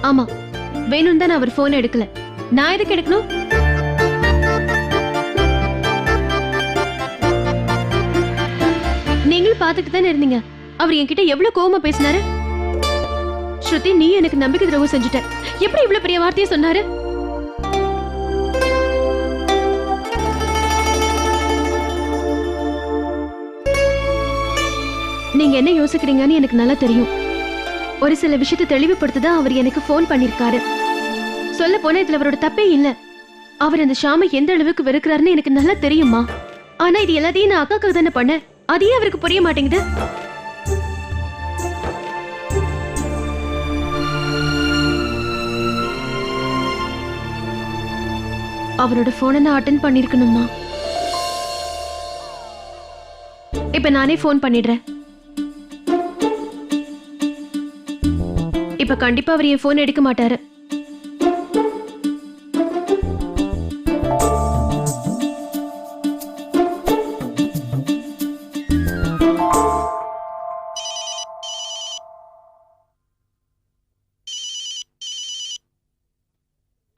ஆமா, வேணும் தான் அவர் போன் எடுக்கல. நான் எதுக்கு எடுக்கணும்? நீங்களும் பாத்துட்டு தானே இருந்தீங்க. அவர் என்கிட்ட எவ்வளவு கோவமா பேசினாரு. ஸ்ருதி, நீ எனக்கு நம்பிக்கை துரோகம் செஞ்சுட்ட. எப்படி இவ்வளவு பெரிய வார்த்தையை சொன்னாரு? நீங்க என்ன யோசிக்கிறீங்கன்னு எனக்கு நல்லா தெரியும். ஒரு சில விஷயத்தை தெளிவுபடுத்ததான் அவர் எனக்கு போன் பண்ணிருக்காரு. சொல்ல போனா இதுல அவரோட தப்பே இல்ல. அவர் அந்த ஷாமை எந்த அளவுக்கு வெறுக்கிறாருன்னு எனக்கு நல்லா தெரியுமா. ஆனா இது எல்லாத்தையும் நான் அக்காக்காக தானே பண்ணேன். அதையே அவருக்கு புரிய மாட்டேங்குது. அவரோட போனை நான் அட்டெண்ட் பண்ணிருக்கணுமா? இப்ப நானே போன் பண்ணிடுறேன். இப்ப கண்டிப்பா அவர் என் போன் எடுக்க மாட்டாரு.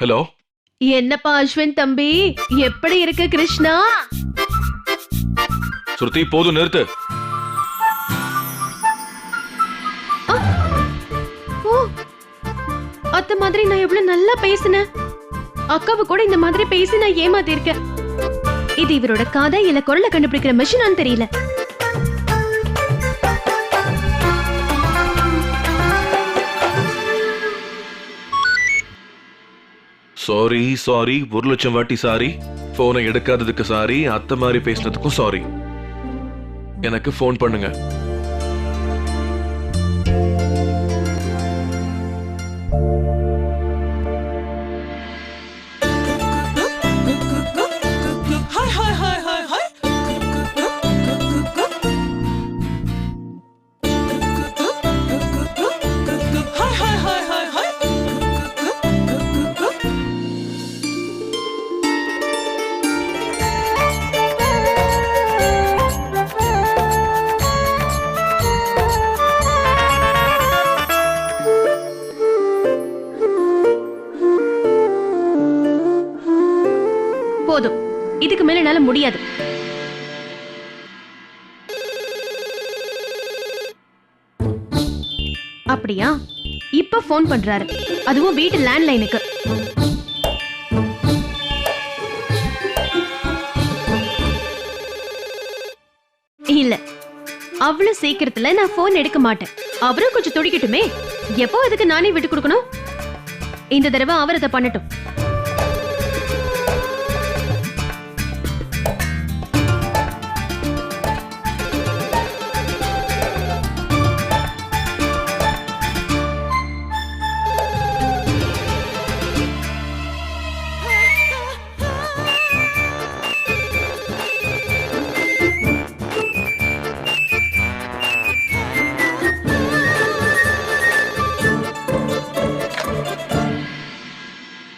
ஹலோ. என்னப்பா அஸ்வின் தம்பி, எப்படி இருக்கு கிருஷ்ணா? ஸ்ருதி, போதும், நிறுத்து. அத்த மாதிரி நான் எவ்வளவு நல்லா பேசினேன். அக்காவை கூட இந்த மாதிரி பேசி நான் ஏமாத்தி இருக்கேன். இது இவரோட காதை இல்ல குரலை கண்டுபிடிக்கிற மெஷினான்னு தெரியல. சாரி சாரி, 1,00,000 வாட்டி சாரி. போனை எடுக்காததுக்கு சாரி, அத்தை மாதிரி பேசினதுக்கும் சாரி. எனக்கு போன் பண்ணுங்க. போதும், இதுக்கு மேல என்னால முடியாது. அப்படியா? இப்ப போன் பண்றாரு, அதுவும் வீட்டு லேண்ட்லைனுக்கு. இல்ல, அவ்வளவு சீக்கிரத்துல நான் போன் எடுக்க மாட்டேன். அவரும் கொஞ்சம் துடிக்கட்டுமே. எப்போ இதுக்கு நானே விட்டு கொடுக்கணும்? இந்த தடவை அவர் அதை பண்ணட்டும்.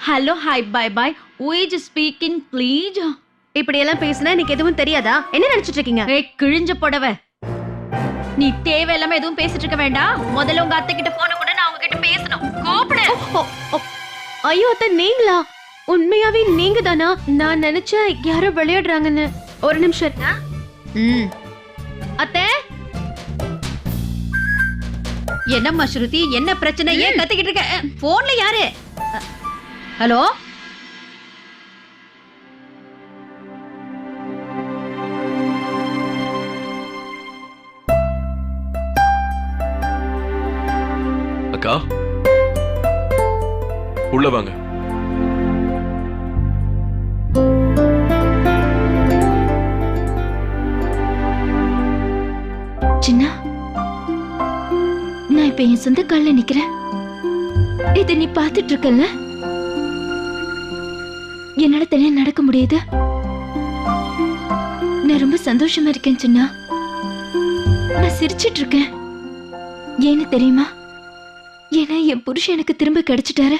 Hello, hi, bye bye. Who is speaking please? இப்படி எல்லாம் பேசினா எனக்கு எதுவும் தெரியாதா? என்ன நினைச்சிட்டு இருக்கீங்க? ஏய், கிழிஞ்ச புடவை, நீ தேவையில்லாம எதுவும் பேசிட்டு இருக்க வேண்டாம். முதல்ல உங்க அத்தை கிட்ட போன கூட நான் அவங்க கிட்ட பேசணும். கூப்பிடு. ஐயோ அத்தை, நீங்களா? உண்மையாவே நீங்க தானா? நான் நினைச்ச யாரோ விளையாடுறாங்கன்னு. ஒரு நிமிஷம் இருக்கா? அத்தை. என்னம்மா ஸ்ருதி, என்ன பிரச்சனை? ஏன் கத்திக்கிட்டு இருக்க? போன்ல யாரு? ஹலோ. அக்கா, உள்ள வாங்க. சின்ன, நான் இப்ப என் சொந்த கால்ல நிக்கிறேன். இதை நீ பாத்துட்டு இருக்கல? என்னால தனியா நடக்க முடியுது. நான் ரொம்ப சந்தோஷமா இருக்கேன் சின்ன. நான் சிரிச்சிட்டு இருக்கேன். ஏன்னு தெரியுமா? ஏன்னா என் புருஷன் எனக்கு திரும்ப கிடைச்சிட்டாரு.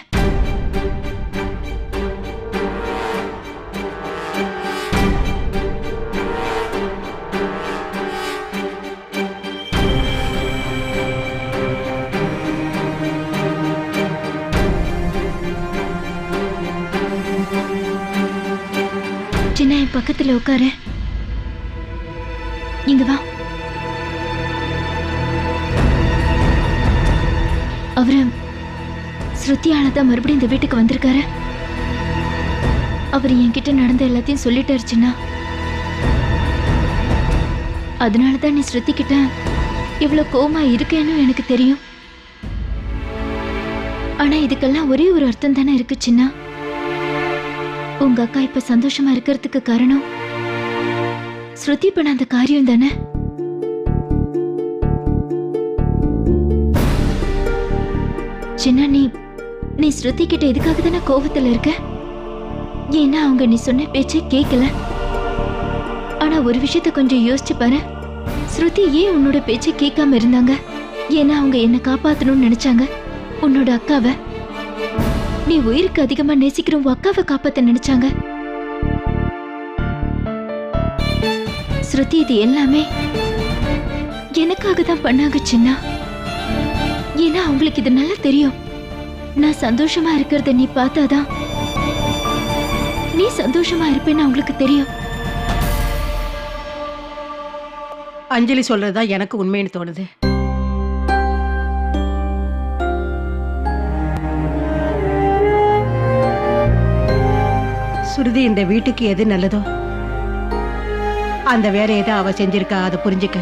பக்கத்துல உட்காரு. இங்க வா. அவரு ஸ்ருதியால தான் மறுபடியும் இந்த வீட்டுக்கு வந்திருக்காரு. அவர் என்கிட்ட நடந்த எல்லாத்தையும் சொல்லிட்டாரு சின்னா. அதனாலதான் நீ ஸ்ருதி கிட்ட இவ்வளவு கோவமா இருக்கேன்னு எனக்கு தெரியும். ஆனா இதுக்கெல்லாம் ஒரே ஒரு அர்த்தம் தானே இருக்கு சின்னா. உங்க அக்கா இப்ப சந்தோஷமா இருக்கிறதுக்கு காரணம் ஸ்ருதி பண்ண அந்த காரியம் தானே. சின்னா, நீ ஸ்ருதி கிட்ட எதுக்காக தானே கோவத்துல இருக்க? ஏன்னா அவங்க நீ சொன்ன பேச்சை கேட்கல. ஆனா ஒரு விஷயத்த கொஞ்சம் யோசிச்சு பாரு. ஸ்ருதி ஏன் உன்னோட பேச்சை கேட்காம இருந்தாங்க? ஏன்னா அவங்க என்ன காப்பாத்தணும்னு நினைச்சாங்க. உன்னோட அக்காவை, நீ உயிருக்கு அதிகமா நேசிக்கிற உன் அக்காவை காப்பாத்த நினைச்சாங்க. ஸ்ருதி இது எல்லாமே எனக்காக தான் பண்ணாங்க சின்னா. ஏன்னா அவங்களுக்கு இது நல்லா தெரியும். நான் சந்தோஷமா இருக்கிறத நீ பார்த்தாதான் நீ சந்தோஷமா இருப்பேன்னு அவங்களுக்கு தெரியும். அஞ்சலி சொல்றதா எனக்கு உண்மைன்னு தோணுது. சுருதி இந்த வீட்டுக்கு எது நல்லதோ அந்த வேலையை தான் அவ செஞ்சிருக்கா. அதை புரிஞ்சுக்க.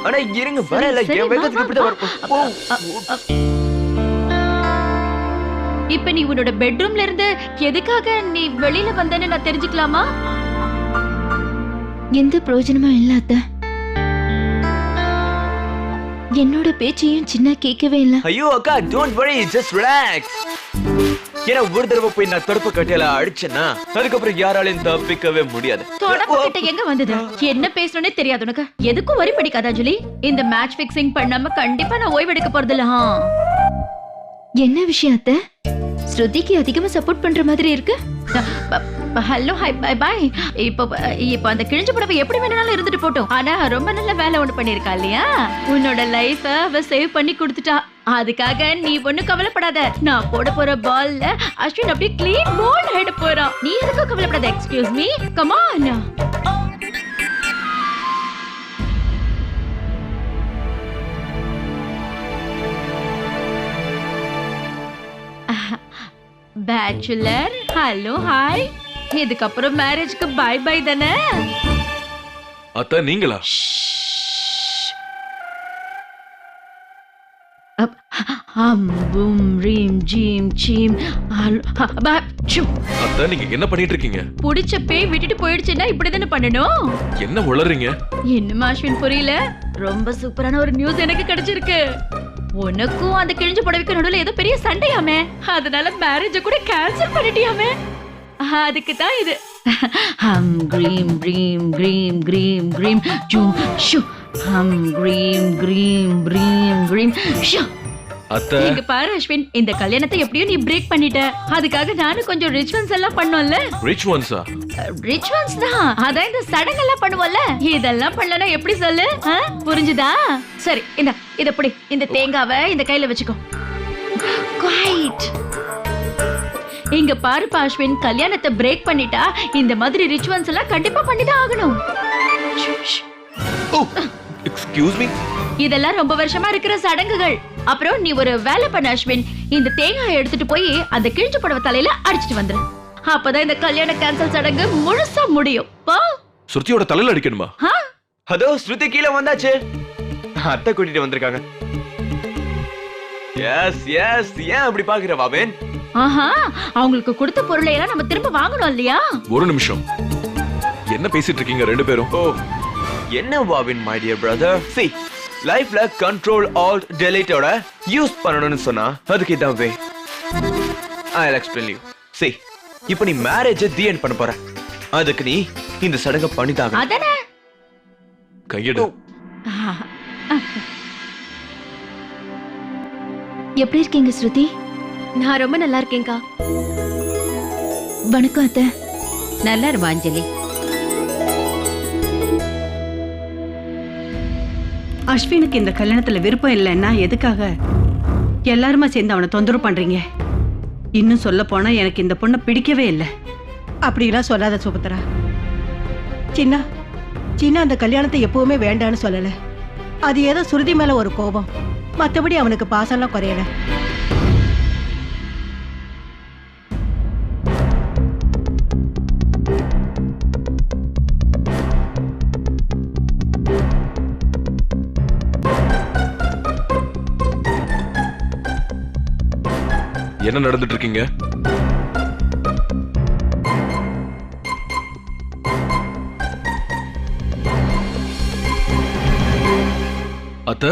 ஆனா இருங்க வரல, என் வேகத்துக்கு இப்படி வரும். இப்ப நீ உன்னோட பெட்ரூம்ல இருந்து எதுக்காக நீ வெளியில வந்தேன்னு நான் தெரிஞ்சுக்கலாமா? எந்த பிரயோஜனமும் இல்லாத என்னோட பேச்சையும் சின்ன கேட்கவே இல்ல. ஐயோ அக்கா, டோன்ட் வரி, ஜஸ்ட் ரிலாக்ஸ். ஏன்னா ஒரு தடவை போய் நான் தடுப்பு கட்டையில அடிச்சேன்னா அதுக்கப்புறம் யாராலையும் தப்பிக்கவே முடியாது. தொடப்பு கிட்ட எங்க வந்தது? என்ன பேசணும்னே தெரியாது உனக்கு. எதுக்கும் வரி படிக்காதா அஞ்சலி? இந்த மேட்ச் ஃபிக்ஸிங் பண்ணாம கண்டிப்பா நான் ஓய்வெடுக்க போறதில்ல. என்ன விஷயம் அத்தை? ஸ்ருதிக்கு அதிகமா சப்போர்ட் பண்ற மாதிரி இருக்கு. Hello, hi, bye bye. இப்போ அந்த கிழிஞ்ச புடவை எப்படி வேணாலும் இருந்துட்டு போட்டோம். ஆனா ரொம்ப நல்ல வேலை ஒண்ணு பண்ணிருக்கா இல்லையா? உன்னோட லைஃப அவ சேவ் பண்ணி கொடுத்துட்டா. அதுக்காக நீ ஒண்ணும் கவலைப்படாத. நான் போட போற பால்ல அஸ்வின் அப்படியே க்ளீன் போல்ட் ஹெட் போறான். நீ எதுக்கும் கவலைப்படாத. Excuse me, come on. Bachelor, hello, hi. இதுக்கப்புறம் மேரேஜ்க்கு பை பை தானே? அத்த நீங்களா? அத்த நீங்க என்ன பண்ணிட்டு இருக்கீங்க? புடிச்ச பேய் விட்டுட்டு போயிடுச்சுன்னா இப்படிதானே பண்ணணும். என்ன உளறீங்க? என்னமா அஸ்வின் புரியல? ரொம்ப சூப்பரான ஒரு நியூஸ் எனக்கு கிடைச்சிருக்கு. உனக்கும் அந்த கிழிஞ்ச புடவைக்கு நடுவுல ஏதோ பெரிய சண்டையாமே, அதனால மேரேஜ கூட கேன்சல் பண்ணிட்டியாமே. அதுக்கு தான் இது. ஹம் கிரீம் கிரீம் கிரீம் கிரீம் கிரீம் ஜூம் ஷூ. ஹம் கிரீம் கிரீம் கிரீம் கிரீம் ஷூ. அத்த இங்க பாரு அஸ்வின், இந்த கல்யாணத்தை எப்படியும் நீ பிரேக் பண்ணிட்ட. அதுக்காக நானும் கொஞ்சம் ரிச்சுவல்ஸ் எல்லாம் பண்ணோம்ல. ரிச்சுவல்ஸா? ரிச்சுவல்ஸ் தான். அதான் இந்த சடங்கெல்லாம் பண்ணுவோம்ல. இதெல்லாம் பண்ணலனா எப்படி சொல்லு? புரிஞ்சுதா? சரி, இத புடி. இந்த தேங்காவை இந்த கையில வச்சுக்கோ. குவைட். இங்க பாரு அஸ்வின், கல்யாணத்தை பிரேக் பண்ணிட்டா இந்த மாதிரி ரிச்சுவல்ஸ் எல்லாம் கண்டிப்பா பண்ணிதான் ஆகணும். Excuse me. இதெல்லாம் ரொம்ப வருஷமா இருக்கிற சடங்குகள். அப்புறம் நீ ஒரு வேலை பண்ண அஸ்வின், இந்த தேங்காயை எடுத்துட்டு போய் அந்த கிழிஞ்ச புடவை தலையில அடிச்சிட்டு வந்துரு. அப்பதான் இந்த கல்யாண கேன்சல் சடங்கு முழுசா முடியும். பா. ஸ்ருதியோட தலையில அடிக்கணுமா? அதோ ஸ்ருதி கீழே வந்தாச்சு. அத்தை கூட்டிட்டு வந்திருக்காங்க. எஸ் எஸ், ஏன் அப்படி பாக்குற பாபேன்? ஆஹா, அவங்களுக்கு கொடுத்த பொருளை எல்லாம் நம்ம திரும்ப வாங்கணும் இல்லையா? ஒரு நிமிஷம், என்ன பேசிட்டு இருக்கீங்க ரெண்டு பேரும்? ஓ, என்ன bobbin my dear brother, see லைஃப்ல கண்ட்ரோல் ஆல்ட் டெலீட்டோட யூஸ் பண்ணணும்னு சொன்னா அதுக்கு இதான் வே. I'll explain you. see, இப்போ நீ மேரேஜ் தி எண்ட் பண்ண போற. அதுக்கு நீ இந்த சடங்கை பண்ணிட்டாங்க. அதானே? கையெடு. எப்படி இருக்கீங்க ஸ்ருதி? நான் ரொம்ப நல்லா இருக்கேன்க்கா. வணக்கம் அத்தை. நல்லா இருமா அஞ்சலி. அஸ்வினுக்கு இந்த கல்யாணத்துல விருப்பம் இல்லைன்னா எதுக்காக எல்லாருமா சேர்ந்து அவனை தொந்தரவு பண்றீங்க? இன்னும் சொல்ல போனா எனக்கு இந்த பொண்ணை பிடிக்கவே இல்லை. அப்படிலாம் சொல்லாத சுபத்ரா. சின்ன சின்ன அந்த கல்யாணத்தை எப்பவுமே வேண்டான்னு சொல்லல. அது ஏதோ சுருதி மேல ஒரு கோபம், மத்தபடி அவனுக்கு பாசம்லாம் குறையல. என்ன நடந்துட்டு இருக்கீங்க? அத்த,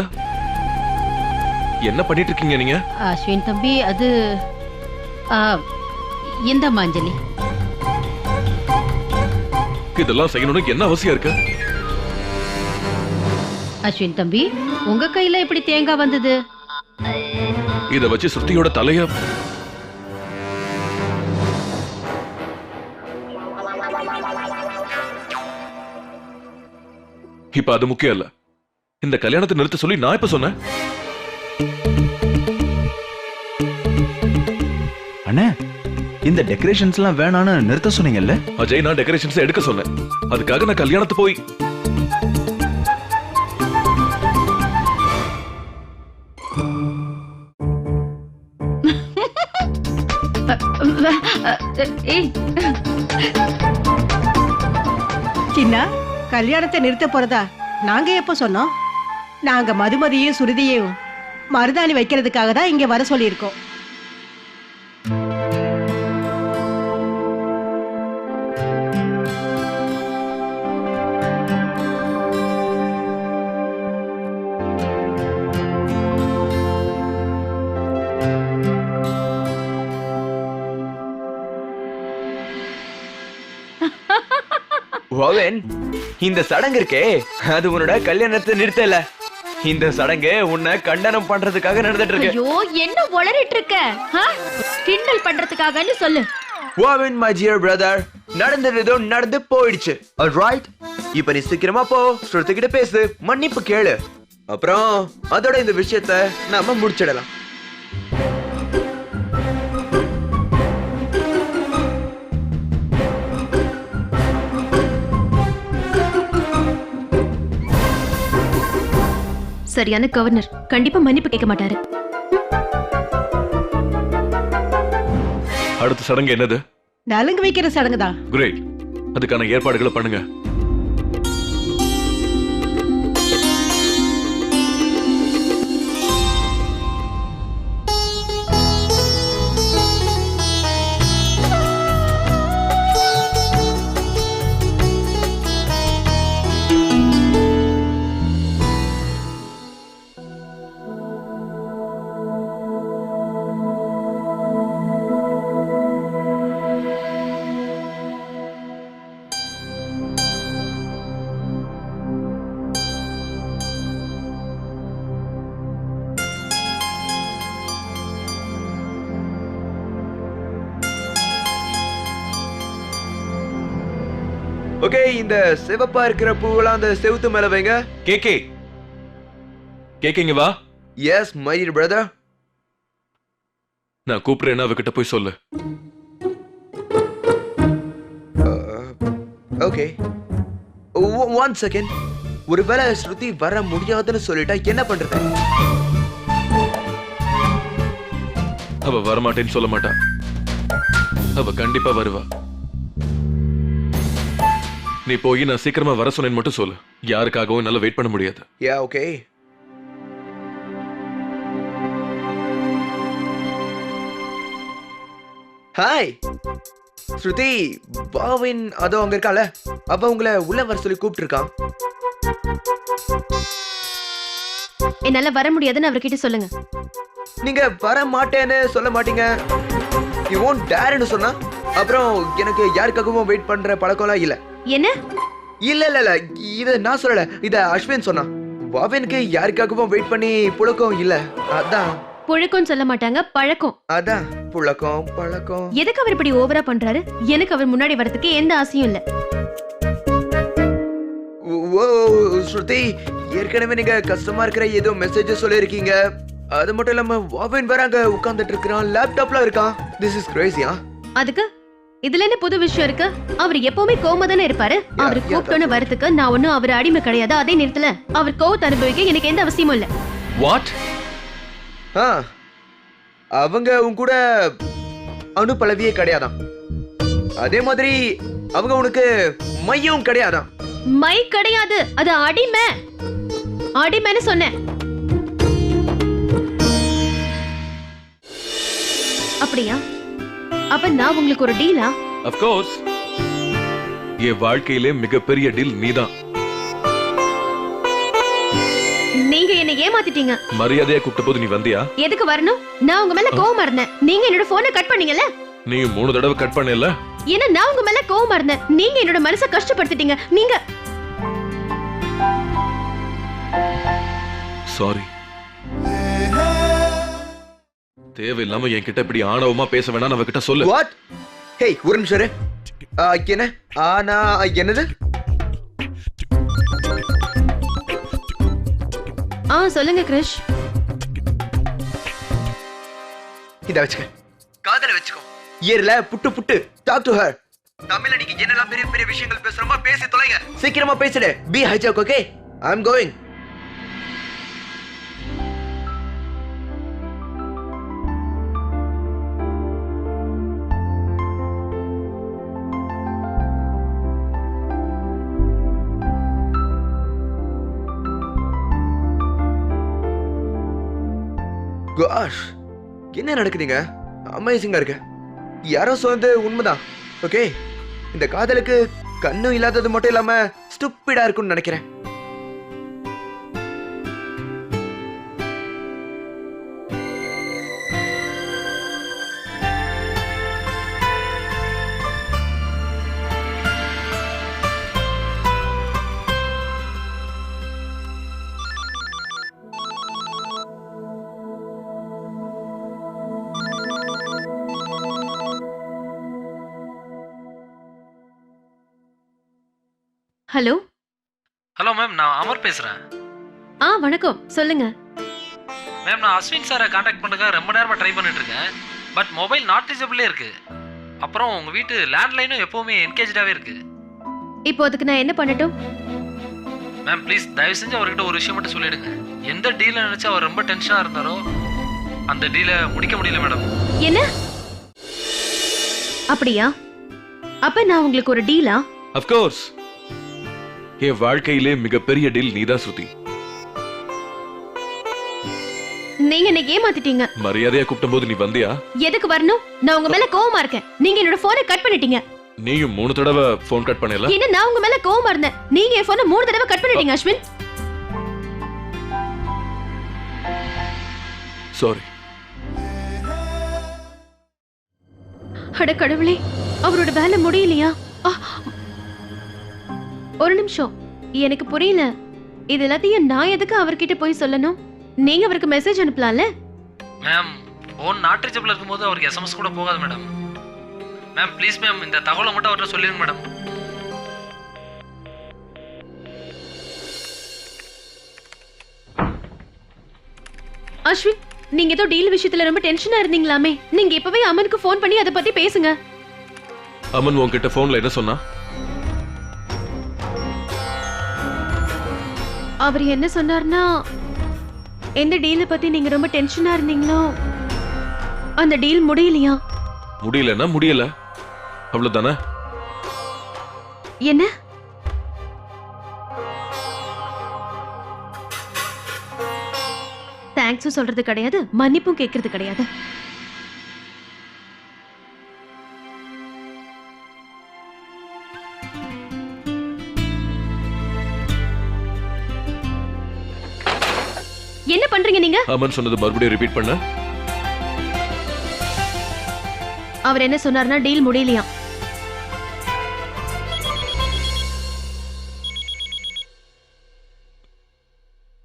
என்ன பண்ணிட்டு இருக்கீங்க நீங்க? அஸ்வின் தம்பி, அது இந்த அஞ்சலி. இதெல்லாம் செய்யணும்னு என்ன அவசியம் இருக்கு? அஸ்வின் தம்பி, உங்க கையில எப்படி தேங்காய் வந்தது? இத வச்சு ஸ்ருதியோட தலைய இப்ப அது முக்கியம் இல்ல. இந்த கல்யாணத்தை நிறுத்த சொல்லி நான் இப்ப சொன்னேன். அண்ணே, இந்த டெக்கரேஷன்ஸ் எல்லாம் வேணான்னு நிறுத்த சொன்னீங்கல்ல? அஜய், நான் டெக்கரேஷன்ஸ் எடுக்க சொன்னேன். அதுக்காக நான் கல்யாணத்தை போய் ஏய், சின்ன கல்யாணத்தை நிறுத்த போறதா நாங்க எப்ப சொன்னோம்? நாங்க மதுமதியும் சுருதியையும் மருதாணி வைக்கிறதுக்காக தான் இங்க வர சொல்லியிருக்கோம். வாவன், இந்த சடங்கு இருக்கே அது உன்னோட கல்யாணத்தை நிறுத்தல. இந்த சடங்கு உன்னை கண்டனம் பண்றதுக்காக நடந்துட்டு இருக்கு. ஐயோ, என்ன உளறிட்டு இருக்க? கிண்டல் பண்றதுக்காகன்னு சொல்லு. வாவன், my dear brother, நடந்ததோ நடந்து போயிடுச்சு. alright, இப்ப நீ சீக்கிரமா போ, ஸ்ருதி கிட்ட பேசு, மன்னிப்பு கேளு. அப்புறம் அதோட இந்த விஷயத்தை நாம முடிச்சிடலாம். சரியான கவர்னர். கண்டிப்பா மன்னிப்பு கேட்க மாட்டாரு. அடுத்த சடங்கு என்னது? நலுங்கு வைக்கிற சடங்கு தான். கிரேட். அதுக்கான ஏற்பாடுகளை பண்ணுங்க. ஓகே, இந்த சிவப்பா இருக்கிற பூவெல்லாம் அந்த செவுத்து மேல வைங்க. கேக்கே, கேக்கீங்க வா. S my dear brother. நான் கூப்பிடுறேன்னா அவகிட்ட போய் சொல்லு. Okay, one second. ஒருவேளை ஸ்ருதி வர முடியாதுன்னு சொல்லிட்டா என்ன பண்றது? அவ வரமாட்டேன்னு சொல்ல மாட்டா. அவ கண்டிப்பா வருவா. நீ போய் நான் சீக்கிரமா வர சொன்னேன்னு மட்டும் சொல்லு. யாருக்காகவும் என்னால வெயிட் பண்ண முடியாது. யா, ஓகே. ஹாய் ஸ்ருதி, பாவின் அதோ அங்க இருக்கால, அவ உங்களை உள்ள வர சொல்லி கூப்பிட்டு இருக்கான். என்னால வர முடியாதுன்னு அவர்கிட்ட சொல்லுங்க. நீங்க வர மாட்டேன்னு சொல்ல மாட்டீங்க. யூ won't dare ன்னு சொன்னா அப்புறம் எனக்கு யாருக்காகவும் வெயிட் பண்ற பழக்கம்லாம் இல்ல என்ன இல்ல இல்ல இல்ல இத நான் சொல்லல இத அஸ்வின் சொன்னான். பாவினுக்கு யாருக்காகவும் வெயிட் பண்ணி புழக்கம் இல்ல. அதான் புழக்கம் சொல்ல மாட்டாங்க, பழக்கம். அதான் புழக்கம் பழக்கம். எதுக்கு அவர் இப்படி ஓவரா பண்றாரு? எனக்கு அவர் முன்னாடி வரதுக்கு எந்த ஆசையும் இல்ல. ஓ ஸ்ருதி, ஏற்கனவே நீங்க கஷ்டமா இருக்கிற ஏதோ மெசேஜ் சொல்லிருக்கீங்க. அது மட்டும் இல்லாம வாவின் வேற அங்க உட்கார்ந்துட்டு இருக்கான், லேப்டாப்ல இருக்கான். This is Grazia. அதுக்கு இதுல என்ன புது விஷயம் இருக்கு? அவர் எப்பவுமே கோவமா தானே இருப்பாரு. அவர் கூப்பிட்டோன்னு வரதுக்கு நான் ஒண்ணும் அவர் அடிமை கிடையாது. அதே நேரத்துல அவர் கோவத்தை அனுபவிக்க எனக்கு எந்த அவசியமும் இல்ல. வாட்? அவங்க உன் கூட அணு பலவியே கிடையாதான். அதே மாதிரி அவங்க உனக்கு மையம் கிடையாதான். மை கிடையாது, அது அடிமை. அடிமைன்னு சொன்னேன். அப்படியா? அப்ப நான் உங்களுக்கு ஒரு டீலா? Of course. என் வாழ்க்கையிலே மிகப்பெரிய டீல் நீதான். நீங்க என்ன ஏமாத்திட்டீங்க. மரியாதையா கூப்பிட்ட போது நீ வந்தியா? எதுக்கு வரணும்? நான் உங்க மேல கோவமா இருந்தேன். நீங்க என்னோட போனை கட் பண்ணீங்கல்ல? நீ 3 தடவை கட் பண்ணல. ஏன்னா நான் உங்க மேல கோவமா இருந்தேன். நீங்க என்னோட மனசை கஷ்டப்படுத்திட்டீங்க. நீங்க சாரி. தேவையில்லாம என்கிட்ட இப்படி ஆணவமா பேச வேணாம். அவ கிட்ட சொல்லு. வாட்? ஹேய், ஒரு நிமிஷம் இரு. என்ன? ஆனா என்னது? சொல்லுங்க கிரிஷ். இத வச்சுக்க. காதல வச்சுக்கோ. ஏர்ல புட்டு புட்டு. Talk to her. தமிழ்ல நீங்க என்னெல்லாம் பெரிய பெரிய விஷயங்கள் பேசுறோமா பேசி தொலைங்க. சீக்கிரமா பேசுடே. Be hijack, okay? I am going. Gosh, என்ன நடக்குதுங்க? அமேசிங்கா இருக்கு. யாரோ சொன்னது உண்மைதான். ஓகே, இந்த காதலுக்கு கண்ணும் இல்லாதது மட்டும் இல்லாம ஸ்டூபிடா இருக்கும்னு நினைக்கிறேன். ஹலோ. ஹலோ மேம், நான் அமர் பேசுகிறேன். வணக்கம், சொல்லுங்க. மேம், நான் அஸ்வின் சாரை காண்டாக்ட் பண்ணுறதுக்காக ரொம்ப நேரமாக ட்ரை பண்ணிட்டு இருக்கேன். பட் மொபைல் நாட் ரீச்சபிளே இருக்கு. அப்புறம் உங்கள் வீட்டு லேண்ட்லைனும் எப்போவுமே என்கேஜாகவே இருக்கு. இப்போ அதுக்கு நான் என்ன பண்ணட்டும்? மேம் ப்ளீஸ் தயவு செஞ்சு அவர்கிட்ட ஒரு விஷயம் மட்டும் சொல்லிடுங்க. எந்த டீலை நினச்சி அவர் ரொம்ப டென்ஷனாக இருந்தாரோ அந்த டீலை முடிக்க முடியல மேடம். என்ன? அப்படியா? அப்ப நான் உங்களுக்கு ஒரு டீலா? Of course. என் வாழ்க்கையிலே மிகப்பெரிய டீல் நீதான் ஸ்ருதி. நீங்க என்ன ஏமாத்திட்டீங்க. மரியாதையா கூப்பிட்ட போது நீ வந்தியா? எதுக்கு வரணும்? நான் உங்க மேல கோவமா இருக்கேன். நீங்க என்னோட போனை கட் பண்ணிட்டீங்க. நீயும் 3 தடவை போன் கட் பண்ணல. என்ன? நான் உங்க மேல கோவமா இருந்தேன். நீங்க என் போனை 3 தடவை கட் பண்ணிட்டீங்க அஸ்வின். சாரி. அட கடவுளே, அவரோட வேலை முடியலையா? ஒரு நிமிஷம், எனக்கு புரியல. இது எல்லாத்தையும் நான் எதுக்கு அவர்கிட்ட போய் சொல்லணும்? நீங்க அவருக்கு மெசேஜ் அனுப்பலாம்ல? மேம், ஃபோன் நாட் ரீச்சபிள் இருக்கும்போது அவருக்கு எஸ்எம்எஸ் கூட போகாது மேடம். மேம் ப்ளீஸ் மேம், இந்த தகவலை மட்டும் அவர்கிட்ட சொல்லிடுங்க மேடம். அஸ்வின், நீங்க ஏதோ டீல் விஷயத்துல ரொம்ப டென்ஷனா இருந்தீங்களாமே. நீங்க இப்பவே அமனுக்கு ஃபோன் பண்ணி அதை பத்தி பேசுங்க. அமன் உன்கிட்ட போன்ல என்ன சொன்னா? அவர் என்ன சொன்னார்னா, எந்த டீலை பத்தி நீங்க ரொம்ப டென்ஷனா இருந்தீங்களோ அந்த டீல் முடியலையா. முடியலன்னா முடியல, அவ்வளவுதானே? என்ன? தேங்க்ஸ் சொல்றது கிடையாது, மன்னிப்பும் கேட்கறது கிடையாது. என்ன பண்றீங்க நீங்க? அமன் சொன்னது மறுபடியும் ரிப்பீட் பண்ண. அவர் என்ன சொன்னார்னா டீல் முடியலையாம்.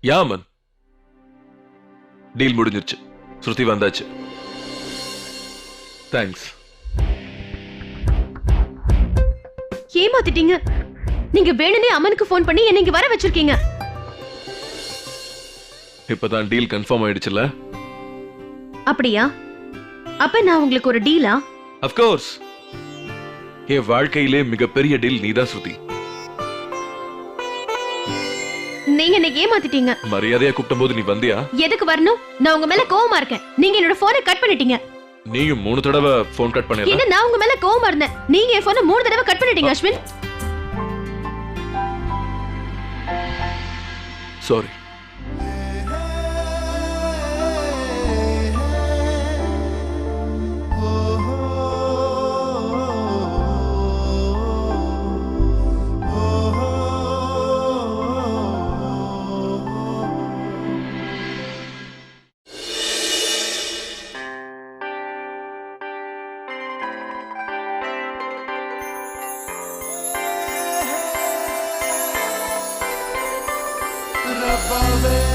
யாமன் டீல் முடிஞ்சிருச்சு. ஸ்ருதி வந்தாச்சு. தேங்க்ஸ். ஏமாத்திட்டீங்க. நீங்க வேணுனே அம்மனுக்கு ஃபோன் பண்ணி என்னை இங்க வர வச்சிருக்கீங்க. இப்பதான் டீல் கன்ஃபார்ம் ஆயிடுச்சுல. அப்படியா? அப்ப நான் உங்களுக்கு ஒரு டீலா? Of course. என் வாழ்க்கையிலே மிகப்பெரிய டீல் நீதான் ஸ்ருதி. நீங்க என்னை ஏமாத்திட்டீங்க. மரியாதையா கூப்பிட்ட போது நீ வந்தியா? எதுக்கு வரணும்? நான் உங்க மேல கோவமா இருக்கேன். நீங்க என்னோட போனை கட் பண்ணிட்டீங்க. நீயும் 3 தடவை போன் கட் பண்ணல. என்ன நான் உங்க மேல கோவமா இருந்தேன். நீங்க என் போனை 3 தடவை கட் பண்ணிட்டீங்க அஸ்வின். சாரி. Rabave